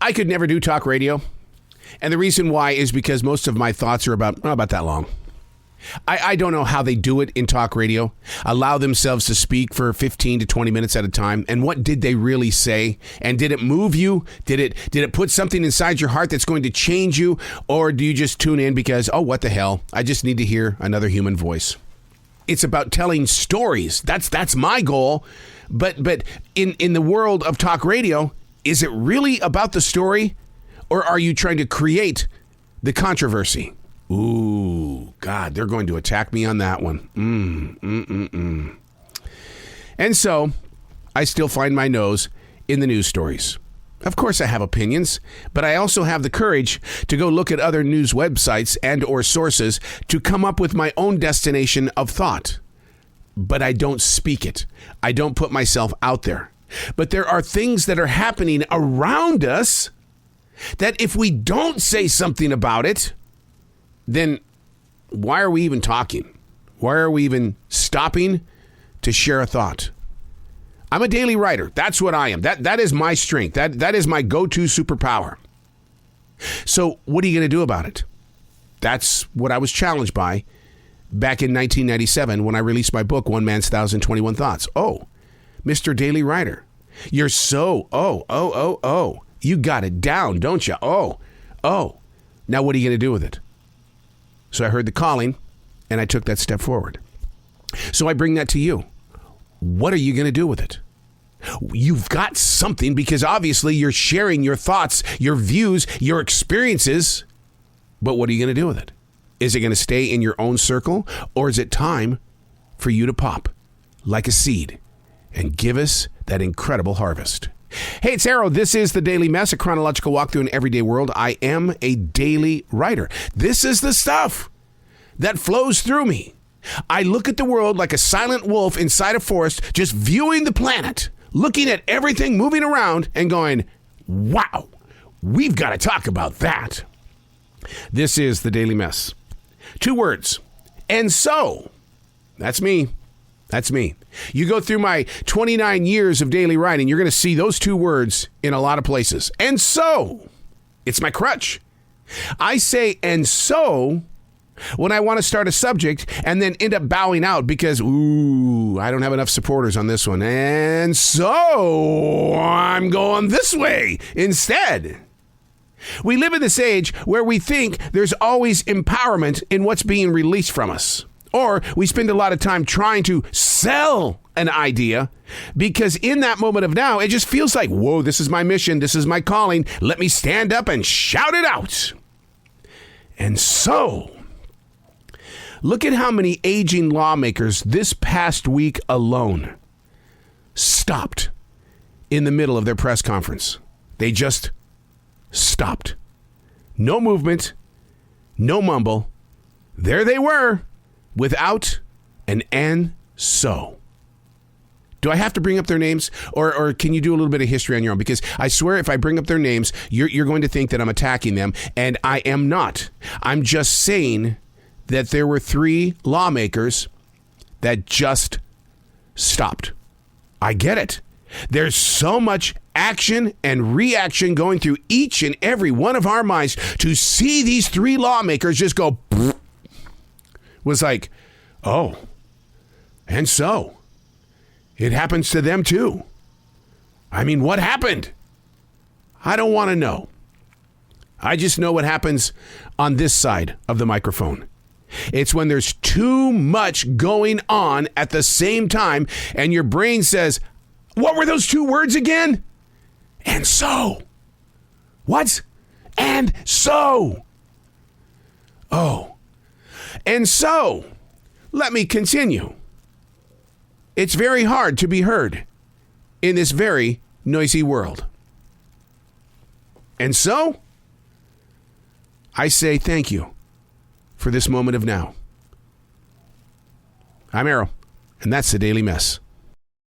I could never do talk radio. And the reason why is because most of my thoughts are about that long. I don't know how they do it in talk radio, allow themselves to speak for 15 to 20 minutes at a time. And what did they really say? And did it move you? Did it put something inside your heart that's going to change you? Or do you just tune in because, oh, what the hell? I just need to hear another human voice. It's about telling stories. That's my goal. But in the world of talk radio, is it really about the story? Or are you trying to create the controversy? Ooh, God, they're going to attack me on that one. And so, I still find my nose in the news stories. Of course, I have opinions, but I also have the courage to go look at other news websites and or sources to come up with my own destination of thought. But I don't speak it. I don't put myself out there. But there are things that are happening around us that if we don't say something about it, then why are we even talking? Why are we even stopping to share a thought? I'm a daily writer. That's what I am. That is my strength. That is my go-to superpower. So what are you going to do about it? That's what I was challenged by back in 1997 when I released my book, One Man's 1,021 Thoughts. Oh, Mr. Daily Writer, you're so, you got it down, don't you? Oh. Now what are you going to do with it? So I heard the calling, and I took that step forward. So I bring that to you. What are you going to do with it? You've got something because obviously you're sharing your thoughts, your views, your experiences. But what are you going to do with it? Is it going to stay in your own circle, or is it time for you to pop like a seed and give us that incredible harvest? Hey, it's Arrow. This is the Daily Mess, a chronological walk through an everyday world. I am a daily writer. This is the stuff that flows through me. I look at the world like a silent wolf inside a forest, just viewing the planet, looking at everything moving around and going, wow, we've got to talk about that. This is the Daily Mess. 2 words. And so, that's me. That's me. You go through my 29 years of daily writing, you're going to see those 2 words in a lot of places. And so, it's my crutch. I say, and so, when I want to start a subject and then end up bowing out because, I don't have enough supporters on this one. And so, I'm going this way instead. We live in this age where we think there's always empowerment in what's being released from us. Or we spend a lot of time trying to sell an idea because in that moment of now, it just feels like, whoa, this is my mission. This is my calling. Let me stand up and shout it out. And so, look at how many aging lawmakers this past week alone stopped in the middle of their press conference. They just stopped. No movement, no mumble. There they were. Without an and so. Do I have to bring up their names? Or can you do a little bit of history on your own? Because I swear if I bring up their names, you're going to think that I'm attacking them. And I am not. I'm just saying that there were 3 lawmakers that just stopped. I get it. There's so much action and reaction going through each and every one of our minds to see these 3 lawmakers just go was like, oh, and so it happens to them too. I mean, what happened? I don't want to know. I just know what happens on this side of the microphone. It's when there's too much going on at the same time and your brain says, what were those 2 words again? And so. What? And so. Oh. And so, let me continue. It's very hard to be heard in this very noisy world. And so, I say thank you for this moment of now. I'm Arrow, and that's the Daily Mess.